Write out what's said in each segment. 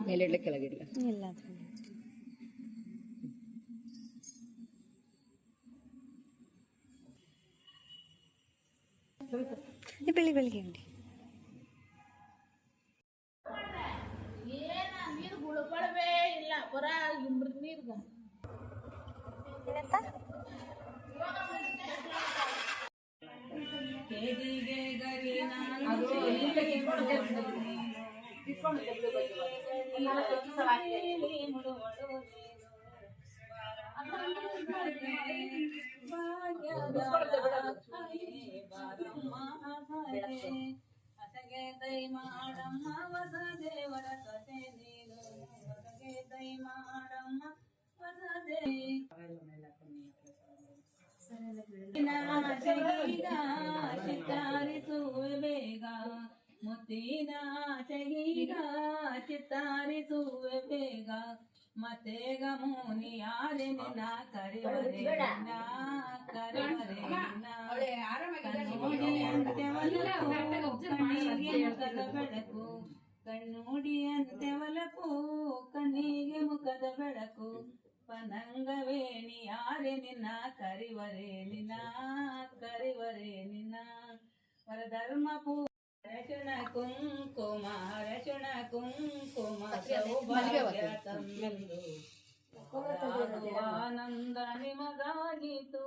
ಮೇಲಿಡ್ಲಿಕ್ಕೆ ಕೆಳಗಿಡ್ಲ ಇಲ್ಲ ಬೆಳಿ ಬೆಳಿಗ್ಗೆ ಉಂಡಿ ನೀರು ಗುಳ್ಕೊಳ್ವೇ ಇಲ್ಲ ಬರ ನೀರ್ಗ ಅಸಗೆ ದೈ ಮಾಡಮ್ಮ ಹೊಸ ದೇವರ ಕಥೆ ನೀನು ಹೊಸಗೆ ದೈ ಮಾಡಮ್ಮ ಹೊಸ ಚಿತ್ತಾರಿಸುವೆ ಬೇಗ ಮುತ್ತಿನ ಚೆಗೀಗ ಚಿತ್ತಾರಿಸುವೆ ಬೇಗ ಮತ್ತೆಗ ಮುನಿ ಯಾರೆ ನಿನ್ನ ಕರಿವರೆ ಮುಖದ ಬೆಳಕು ಕಣ್ಣುಡಿಯಂತೆ ಒಲಪು ಕಣ್ಣಿಗೆ ಮುಖದ ಬೆಳಕು ಪನಂಗವೇಣಿ ಯಾರೆ ನಿನ್ನ ಕರಿವರೆ ನಿನ್ನ ವರಧರ್ಮ ಹರಚುಣ ಕುಂಕುಮ ಸೌಭಾಗ್ಯ ತಮ್ಮೆಂದು ಆನಂದ ನಿಮಗಾಗಿತು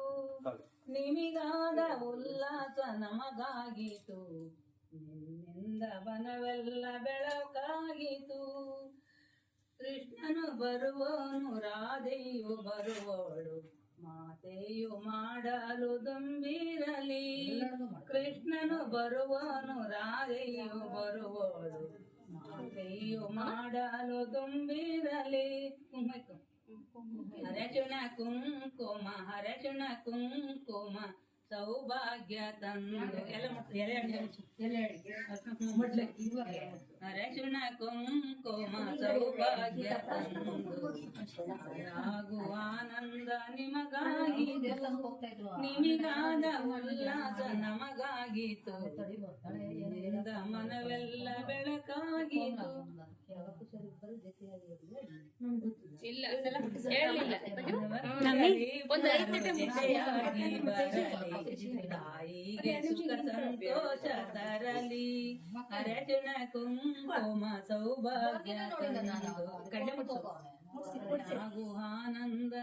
ನಿಮಿಗಾದ ಉಲ್ಲಾಸ ನಮಗಾಗಿತು ನಿನ್ನಿಂದ ಬನವೆಲ್ಲ ಬೆಳಕಾಗಿತು ಕೃಷ್ಣನು ಬರುವನು ರಾಧೆಯು ಬರುವವಳು ಮಾತೆಯು ಮಾಡಲು ದುಂಬಿರಲಿ ಕೃಷ್ಣನು ಬರುವನು ರಾಧೆಯು ಬರುವವಳು ಮಾತೆಯು ಮಾಡಲು ದುಂಬಿರಲಿ ಹರಚುಣ ಕುಂಕುಮ ಸೌಭಾಗ್ಯ ತಂದು ಹರಚುಣ ಕುಂಕುಮ ಸೌಭಾಗ್ಯ ತಂದು ಹಾಗೂ ಆನಂದ ನಿಮಗಾಗಿತು ನಿಮಿಗಾದ ಉಲ್ಲಾಸ ನಮಗಾಗಿತು ಮನವೆಲ್ಲ ಬೆಳಕಾಗಿತು ತಾಯಿಗೆ ಸುಖ ಸಂತೋಷ ತರಲಿ ಹರಚುಣ ಕುಂಕುಮ ಸೌಭಾಗ್ಯ ಹಾಗೂ ಆನಂದ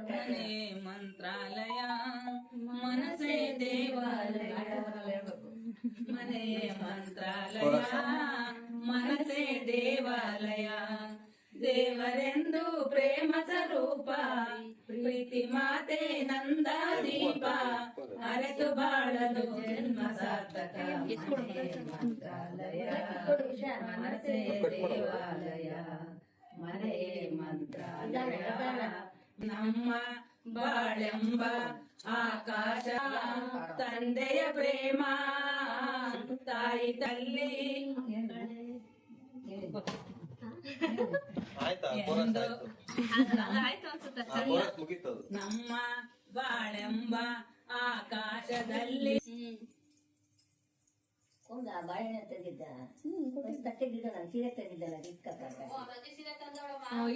ಮನೆ ಮಂತ್ರಾಲಯ ಮನಸೇ ದೇವಾಲಯ ಮನೆ ಮಂತ್ರಾಲಯ ಮನಸೇ ದೇವಾಲಯ ದೇವರೆಂದು ಪ್ರೇಮ ಸ್ವರೂಪ ಪ್ರೀತಿ ಮಾತೆ ನಂದ ದೀಪ ಅರೆತು ಬಾಳಲು ಜನ್ಮ ಸಾರ್ಥಕ ಮಂತ್ರಾಲಯ ಮನಸೇ ದೇವಾಲಯ ಮನೆ ಮಂತ್ರಾಲಯ ನಮ್ಮ ಬಾಳೆಂಬ ಆಕಾಶ ತಂದೆಯ ಪ್ರೇಮ ತಾಯಿ ತಲ್ಲಿ ನಮ್ಮ ಬಾಳೆಂಬ ಆಕಾಶದಲ್ಲಿ ಬಾಳೆಹಣ್ಣು ತೆಗಿದ್ದ ತಟ್ಟೆಗಿದ್ದ ನಾನು ಸೀರೆ ತೆಗಿದ್ದಲ್ಲ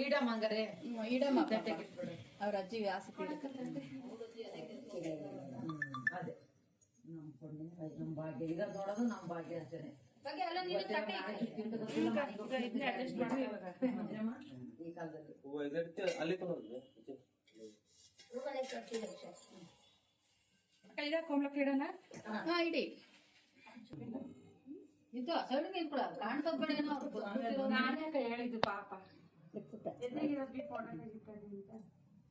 ಇಡಮಂಗರೆ ಇಡಮ ತಟ್ಟೆಗಿಟ್ಬಿಡು ಅವ್ರ ಅಜ್ಜಿ ಆಸಕ್ತಿ ಅದೇ ನಮ್ಮ ಭಾಗ್ಯ ಈಗ ನೋಡೋದು ನಮ್ಮ ಭಾಗ್ಯ ಅಷ್ಟೇನೆ ಈ ಕಾಲದಲ್ಲಿ ಕೈದ ಕೋಮ್ಲಕ್ಕೆ ಇಡೋಣ. ಹಾ ಇಡಿ. ಇದು ಸೈಡ್ ನಿಂತ್ಕೊಳ್ಳ ಕಾಣ್ತದ ಬೇಡ ಏನೋ ನಾನೇ ಹೇಳಿದ್ದು ಪಾಪ.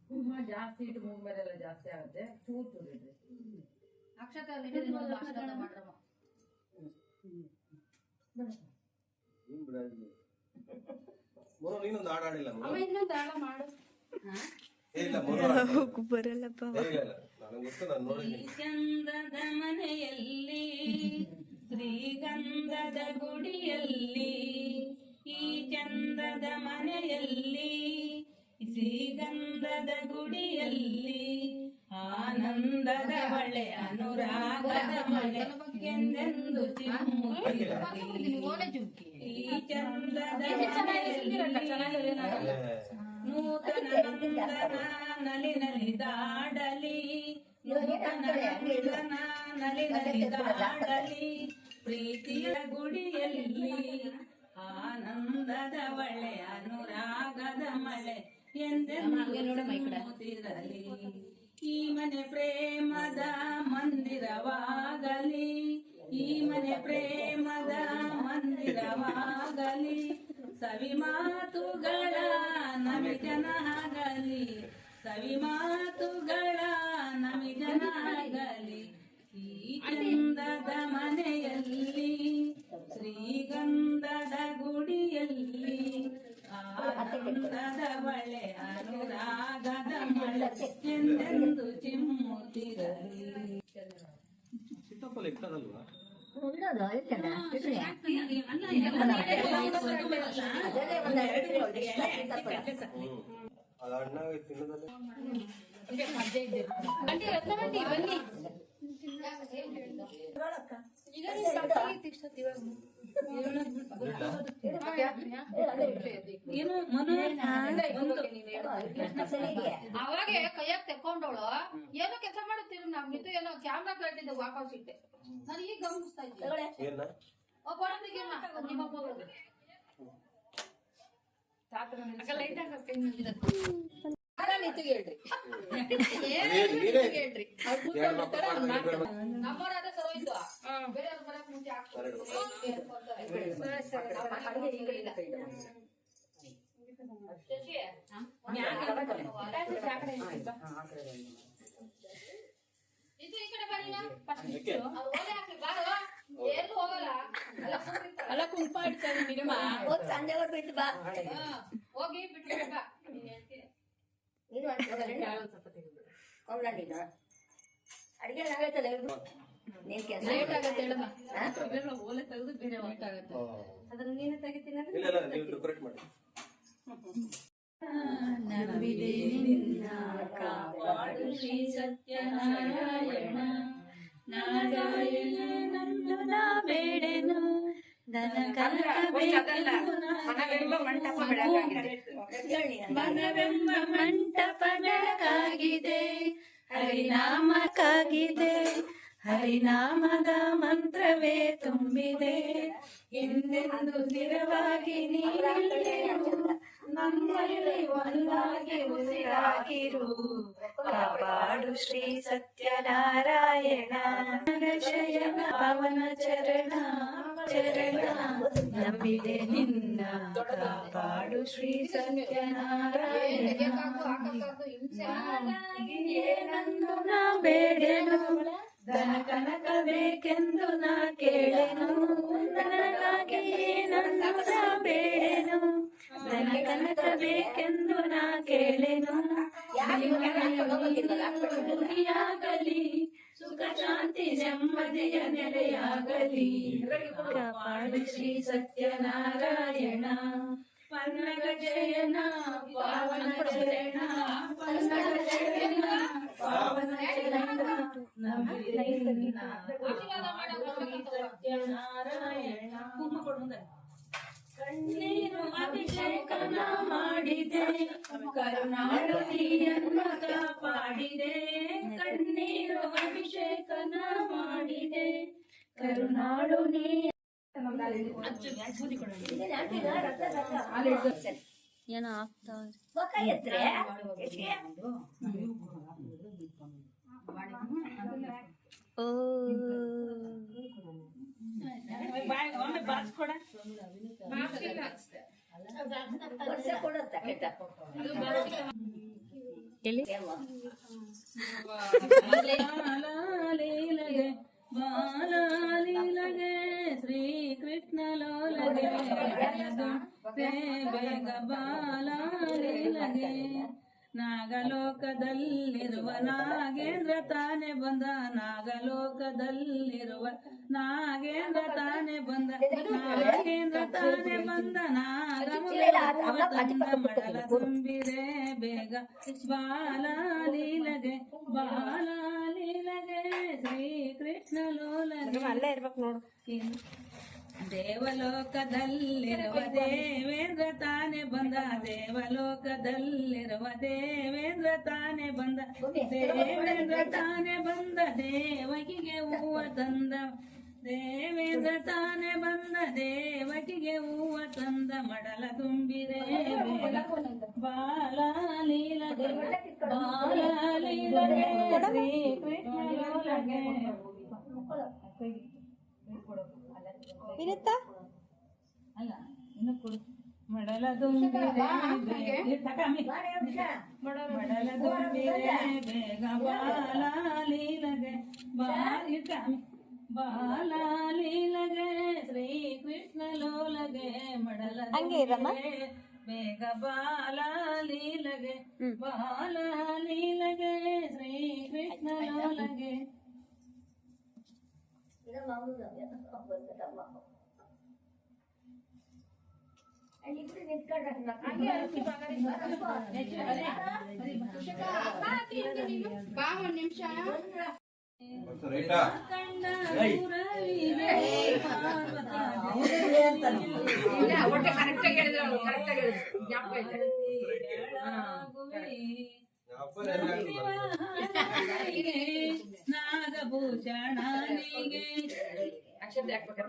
ಕುಂಕುಮ ಜಾಸ್ತಿ ಇಟ್ಟು ಮುಂಬೈಲೆಲ್ಲ ಜಾಸ್ತಿ ಆಗುತ್ತೆ. ಚೂರು ಚೂರು ಇಡ್ರಿ. ಅಕ್ಷತೆ ಅಲ್ಲಿ ಇಡಿ ಅಕ್ಷತೆ ಮಾಡ್ರಮ್ಮ. ನೀನೊಂದು ಹಾಡು ಹಾಡಿಲ್ಲ ಅಮ್ಮ ಇನ್ನೊಂದು ಹಾಡ ಮಾಡು. ಬರಲ್ಲಪ್ಪ. ಈ ಚಂದದ ಮನೆಯಲ್ಲಿ ಶ್ರೀಗಂಧದ ಗುಡಿಯಲ್ಲಿ, ಈ ಚಂದದ ಮನೆಯಲ್ಲಿ ಶ್ರೀಗಂಧದ ಗುಡಿಯಲ್ಲಿ, ಆನಂದದ ಹೊಳೆ ಅನುರಾಗದ ಮಳೆ ಎಂದೆಂದು ಚಿಮ್ಮುತ್ತಿರಲಿ. ಈ ಚಂದದ ಮನೆಯಲ್ಲಿ ನೂತನ ನಂದನ ನಲಿ ನಲಿದಾಡಲಿ, ನೂತನ ನಂದನ ನಲಿ ನಲಿದಾಡಲಿ, ಪ್ರೀತಿಯ ಗುಡಿಯಲ್ಲಿ ಆನಂದದ ಹೊಳೆ ಅನುರಾಗದ ಮಳೆ ಎಂದೆಂದಿರಲಿ. ಈ ಮನೆ ಪ್ರೇಮದ ಮಂದಿರವಾಗಲಿ, ಈ ಮನೆ ಪ್ರೇಮದ ಮಂದಿರವಾಗಲಿ, ಸವಿ ಮಾತುಗಳ ನಮಿಜನ ಆಗಲಿ, ಸವಿ ಮಾತುಗಳ ನಮಿಜನ ಆಗಲಿ. ಈ ಚಂದದ ಮನೆಯಲ್ಲಿ ಶ್ರೀಗಂಧದ ಗುಡಿಯಲ್ಲಿ, ಆನಂದದ ಬಳೆ ಅನುರಾಗದ ಮಳೆ ಎಂದೆಂದು ಚಿಮ್ಮುತ್ತಿರಲಿ. ಇಟ್ಟದಲ್ವಾ ಉಳ್ಳೋದು ಇರ್ತದ ಇಡ್ಲಿ. ಅದರಲ್ಲೇ ಒಂದು 2 ಕಿಲೋ ಅದು ಅಣ್ಣ ತಿನ್ನೋದಲ್ಲ. ಅವಾಗೆ ಕೈಯಾಗ ತೆಕ್ಕೊಂಡವಳು ಏನೋ ಕೆಲಸ ಮಾಡುತ್ತೀವಿ ನಾವ್ ಮಿತು ಏನೋ ಕ್ಯಾಮ್ರಾ ಕೇಳ್ತಿದ್ದೆ ವಾಪಸ್ ಇಟ್ಟೆ. ನಾನು ಈಗ ಗಮನಿಸ್ತಾ ಇದ್ದೆ ನಮ್ಮವರಾದ ಸರೋಯ್ತು ಬೇರೆಯವ್ರು ಬರಕ್ ಮುಂಚೆ ಇದು ಈ ಕಡೆ ಬರೀ ಎಲ್ಲೂ ಹೋಗಲ್ಲ. ಅಲ್ಲ ಕುಂಪ ಇಡ್ತಾರೆ ಮಿನಿಮ ಸಂಜೆವರೆಗೂ ಇಟ್ಟು ಬಾ. ಹೋಗಿ ಬಿಟ್ಟು ಬಾ. ನೀನು ಅಡಿಗೆ ಆಗತ್ತಲ್ಲ ನೀನ್ ಕೆಲಸ ಲೇಟ್ ಆಗತ್ತೆ ಹೇಳಮ್ಮ. ಓಲೆ ತೆಗೆದು ಬೇರೆ ಲೇಟ್ ಆಗತ್ತೆ. ಅದ್ರ ನೀನೇ ತೆಗಿತೀನಿ ನಂಬಿದೆ ನಿನ್ನ ಕಾಪಾಡು ಶ್ರೀ ಸತ್ಯನಾರಾಯಣ. ನಾರಾಯಣ ನಂದು ನಾ ಬೇಡೆನು ಮನವೆಂಬ ಮಂಟಪ ಬೆಳಕಾಗಿದೆ, ಹರಿನಾಮಕ್ಕಾಗಿದೆ, ಹರಿನಾಮದ ಮಂತ್ರವೇ ತುಂಬಿದೆ. ಎಂದೆಂದು ಸ್ಥಿರವಾಗಿ ನೀನಿಲ್ಲೆನು, ನಮ್ಮಲ್ಲಿ ಒಂದಾಗಿ ಉಸಿರಾಗಿರು. ಕಾಪಾಡು ಶ್ರೀ ಸತ್ಯನಾರಾಯಣ. ಶಯನ ಪವನ ಚರಣ ಚರಣ ನಂಬಿದೆ ನಿನ್ನ. ಕಾಪಾಡು ಶ್ರೀ ಸತ್ಯನಾರಾಯಣ. ಏನನ್ನು ನಾ ಬೇಡೆನು, ಧನ ಕನಕ ಬೇಕೆಂದು ನಾ ಕೇಳೆನು. ನನಗಾಗಿ ಏನನ್ನು ನಾ ಬೇಡೆನು, ಧನ ಕನಕ ಬೇಕೆಂದು ನಾ ಕೇಳೆನು. ನುಡಿಯಾಗಲಿ ಸುಖ ಶಾಂತಿ ನೆಮ್ಮದಿಯ ನೆಲೆಯಾಗಲಿ. ಕಾಪಾಡು ಶ್ರೀ ಸತ್ಯನಾರಾಯಣ. ಪನ್ನಗ ಜಯನ ಪಾವನ ಚರಣ, ಪನ್ನಗ ಜಯನ ಪಾವನ ಚರಣ ನಂಬಿದೆ ನಿನ್ನ. ಸತ್ಯನಾರಾಯಣ. ಕಣ್ಣೀರು ಅಭಿಷೇಕನ ಮಾಡಿದೆ, ಕರುಣಾಳು ನೀಯನ್ನು ಕಾಪಾಡಿದೆ. ಕಣ್ಣೀರು ಅಭಿಷೇಕನ ಮಾಡಿದೆ, ಕರುಣಾಳು ನೀ. ಏನೋ ಆಗ್ತಾವ್ರೆ. ಕೈ ಎತ್ತರೆ ಓ ವರ್ಷ ಕೊಡುತ್ತ ಕೆಟ್ಟ ಎಲ್ಲಿ ಬಾಲಾಲೀಲಗೆ ಬಾಲಾಲೀಲಗೆ ಶ್ರೀ ಕೃಷ್ಣ ಲೋಲಗೆ ಬೇಗ ಬಾಲಾಲೀಲಗೆ ನಾಗಲೋಕದಲ್ಲಿರುವ ನಾಗೇಂದ್ರ ತಾನೆ ಬಂದ ನಾಗಲೋಕದಲ್ಲಿರುವ ನಾಗೇಂದ್ರ ತಾನೆ ಬಂದ ನಾಗೇಂದ್ರ ತಾನೆ ಬಂದ ನಾಗಮುಲ ತಂದ ಮಡಲ ತುಂಬಿರೆ ಬೇಗ ಬಾಲಾಲೀಲಗೆ ಬಾಲಾಲೀಲಗೆ ಶ್ರೀ ಕೃಷ್ಣ ಲೋಲಗೆ ಅಲ್ಲೇ ಇರ್ಬೇಕು ನೋಡು ದೇವಲೋಕದಲ್ಲಿರುವ ದೇವೇಂದ್ರ ತಾನೆ ಬಂದ ದೇವಲೋಕದಲ್ಲಿರುವ ದೇವೇಂದ್ರ ತಾನೆ ಬಂದ ದೇವೇಂದ್ರ ತಾನೆ ಬಂದ ದೇವಕಿಗೆ ಹೂವ ತಂದ ದೇವೇಂದ್ರ ತಾನೆ ಬಂದ ದೇವಕಿಗೆ ಹೂವ ತಂದ ಮಡಲ ತುಂಬಿರೆ ಬಾಲಾಲೀಲಗೆ ಬಾಲಾಲೀಲಗೆ ಶ್ರೀ ಕೃಷ್ಣ ಲೋಲಗೆ ಇರುತ್ತಾ ಅಲ್ಲ ಇನ್ನು ಕೊಡು ಮಡಲ ತುಂಬಿರೆ ಮಡಲ ತುಂಬಿರೆ ಬೇಗ ಬಾಲಾಲೀಲಗೆ ಬಾಲಾಲೀಲಗೆ ಶ್ರೀ ಕೃಷ್ಣ ಲೋಲಗೆ ಮಡಲ ಹಂಗೆ ಇರಮ್ಮ. ಬೇಗ ಬಾಲಾಲೀಲಗೆ ಬಾಲಾಲೀಲಗೆ ಶ್ರೀ ಕೃಷ್ಣ ಲೋಲಗೆ ಇದು ಮಾಮೂಲು ತಮ್ಮ ಇಬ್ರು ನಿಂತ್ಕೊಂಡ್ರೆ ಬಾ ಒಂದ್ ನಿಮಿಷ ಹೊಟ್ಟೆ ಕರೆಕ್ಟ್ ಆಗಿ ಹೇಳಿದ್ರೆ ಕರೆಕ್ಟ್ ಆಗಿ ಹೇಳಿದ್ರು ಜ್ಞಾಪಕ ಇದೆ ನಾಗಭೂಷಣನಿಗೆ ಅಕ್ಷತೆ ಹಾಕ್ಬೇಕು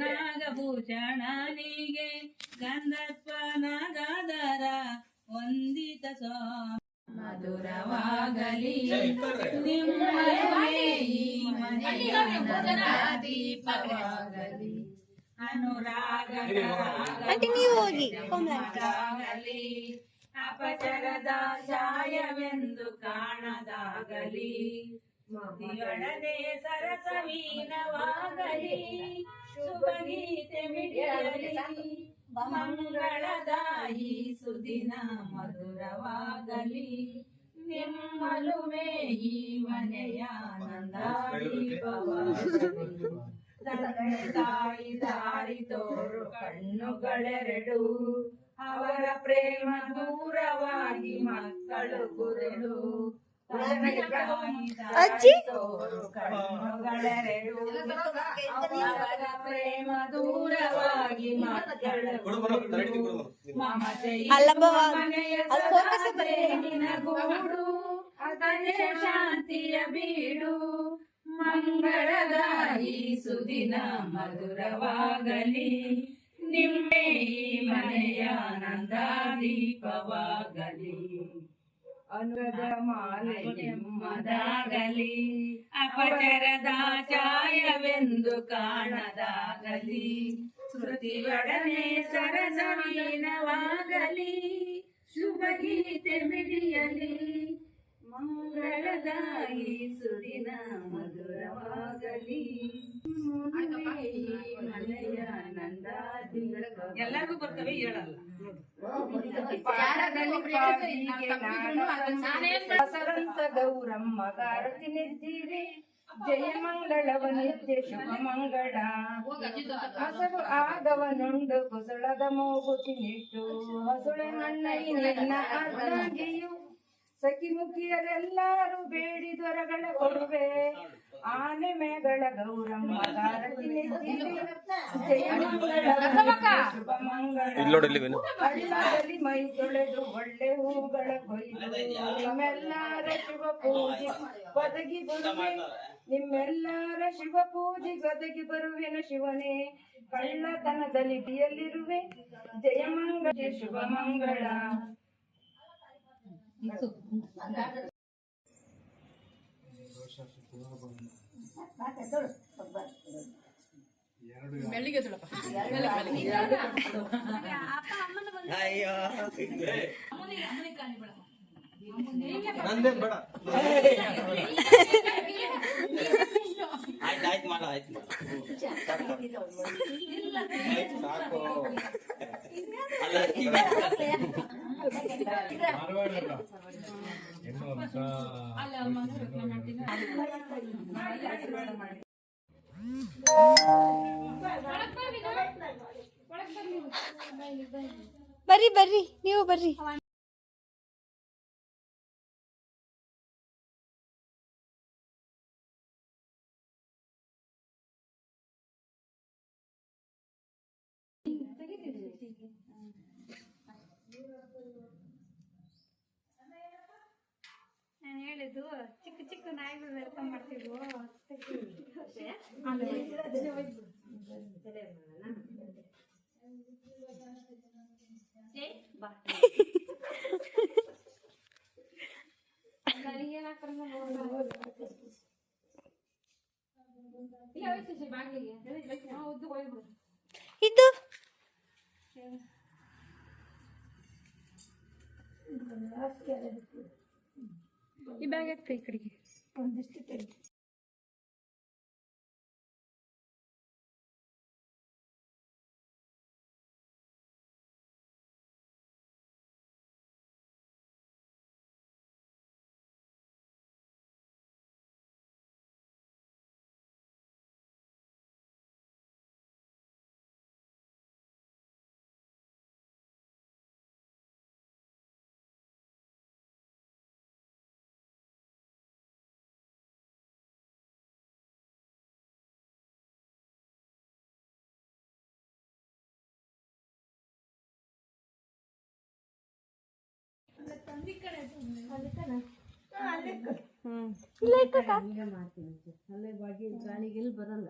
ನಾಗಭೂಷಣನಿಗೆ ಗಂಧರ್ವ ನಾಗಧರ ವಂದಿತ ಸ್ವಾಮಿ ಮಧುರವಾಗಲಿ ನಿಮ್ಮ ದೀಪವಾಗಲಿ ಅನುರಾಗ ಆಂಟಿ ನೀವು ಹೋಗಿ ಆಗಲಿ ಅಪಚರದ ಛಾಯವೆಂದು ಕಾಣದಾಗಲಿ ಸ್ಮೃತಿಯೊಡನೆ ಸರಸವೀನವಾಗಲಿ ಶುಭ ಗೀತೆ ಮಿಡಿಯಲಿ ಮಂಗಳದಾಯಿ ಸುದಿನ ಮಧುರವಾಗಲಿ ನಿಮ್ಮಲುಮೆ ಈ ಮನೆಯ ನಂದಾದೀಪವಾಗಲಿ ತಾಯಿ ದಾರಿ ತೋರು ಕಣ್ಣುಗಳೆರಡು ಅವರ ಪ್ರೇಮ ದೂರವಾಗಿ ಮಕ್ಕಳು ಗುರೆಡು ಅಜ್ಜಿ ತೋರು ಕಣ್ಣುಗಳೆರಡು ಅವರ ಪ್ರೇಮ ದೂರವಾಗಿ ಮಕ್ಕಳು ಮಮತೆ ಅಲ್ಲಬ್ಬವ್ವ, ಮನೆಯ ಅಲ್ಲಿ focus ಏ ಪ್ರೇಮಿನ ಗೂಡು ಅದೇ ಶಾಂತಿಯ ಬೀಡು ಮಂಗಳದಾಯಿ ಸುದಿನ ಮಧುರವಾಗಲಿ ನಿಮ್ಮೆ ಈ ಮನೆಯ ನಂದಾದೀಪವಾಗಲಿ ಅನುರದ ಮಾಲೆ ನಿಮ್ಮದಾಗಲಿ ಅಪಚರದ ಛಾಯವೆಂದು ಕಾಣದಾಗಲಿ ಸ್ಮೃತಿಯೊಡನೆ ಸರಸವೀನವಾಗಲಿ ಶುಭ ಗೀತೆ ಮಿಡಿಯಲಿ ಮಂಗಳದಾಯಿ ಸುದಿನ ಮಧುರವಾಗಲಿ ಮನೆಯ ನಂದಾದಿ ಎಲ್ಲರಿಗೂ ಬರ್ತವೆ ಹೇಳಲ್ಲ ಸರಂತ ಗೌರಮ್ಮ ಗಾರತಿ ನಿದ್ದೀರಿ ಜಯ ಮಂಗಳವ ನಿತ್ಯ ಶುಭ ಮಂಗಳ ಹಸರು ಆಗವನುಂಡು ಕುಸಳದ ಮೂಗುತಿ ನಿಟ್ಟು ಹಸುಳೆ ನನ್ನೈ ನಿನ್ನ ಅರ್ಧಾಂಗಿಯು ಸಖಿ ಮುಖಿಯರೆಲ್ಲರೂ ಬೇಡಿ ದೊರಗಳ ಕೊಡುವೆ ಆನೆ ಮೇಗಳ ಗೌರಮ್ಮ ಗಾರತಿ ನಿದ್ದೀರಿ ಜಯ ಮಂಗಳ ಶುಭ ಮಂಗಳ ಹಳ್ಳದಲ್ಲಿ ಮೈ ತೊಳೆದು ಒಳ್ಳೆ ಹೂಗಳ ಕೊಯ್ದು ನಿಮ್ಮೆಲ್ಲರ ಶಿವ ಪೂಜೆ ಒದಗಿ ಬರುವೆ ನಿಮ್ಮೆಲ್ಲರ ಶಿವ ಪೂಜೆ ಒದಗಿ ಬರುವೆನು ಶಿವನೇ ಕಳ್ಳತನದಲ್ಲಿ ಬಿಯಲ್ಲಿರುವೆ ಜಯ ಮಂಗಳ ಶುಭ ಮಂಗಳ ಅಯ್ಯೋ ಆಯ್ತು ಮಾಡ ಆಯ್ತು ಸಾಕು ಅಲ್ಲ ಬರ್ರಿ ಬರ್ರಿ ನೀವು ಬರ್ರಿ. ನಾನು ಹೇಳಿದ್ದು ಚಿಕ್ಕ ಚಿಕ್ಕ ನಾಯಿಗಳು ವೆಲ್ಕಮ್ ಮಾಡ್ತಿದ್ವು. ಇದು ಈ ಬ್ಯಾಗ್ ಎತ್ತು ಈ ಕಡೆಗೆ ಒಂದಿಷ್ಟು ತೆಗಿ. ಅಲ್ಲೇ ಬಾಗಿ ಗಾಳಿಗೆ ಎಲ್ಲಿ ಬರಲ್ಲ.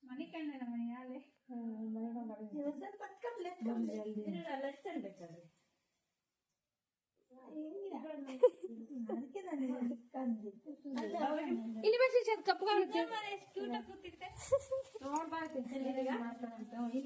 ಮನೆ ಕಣ್ಣ ಮನೆಯಾಲೆ ಇಲ್ಲಿ ಬಸ್ ಕಪ್ಪು ಕಾಣುತ್ತೆ. ನೋಡಿ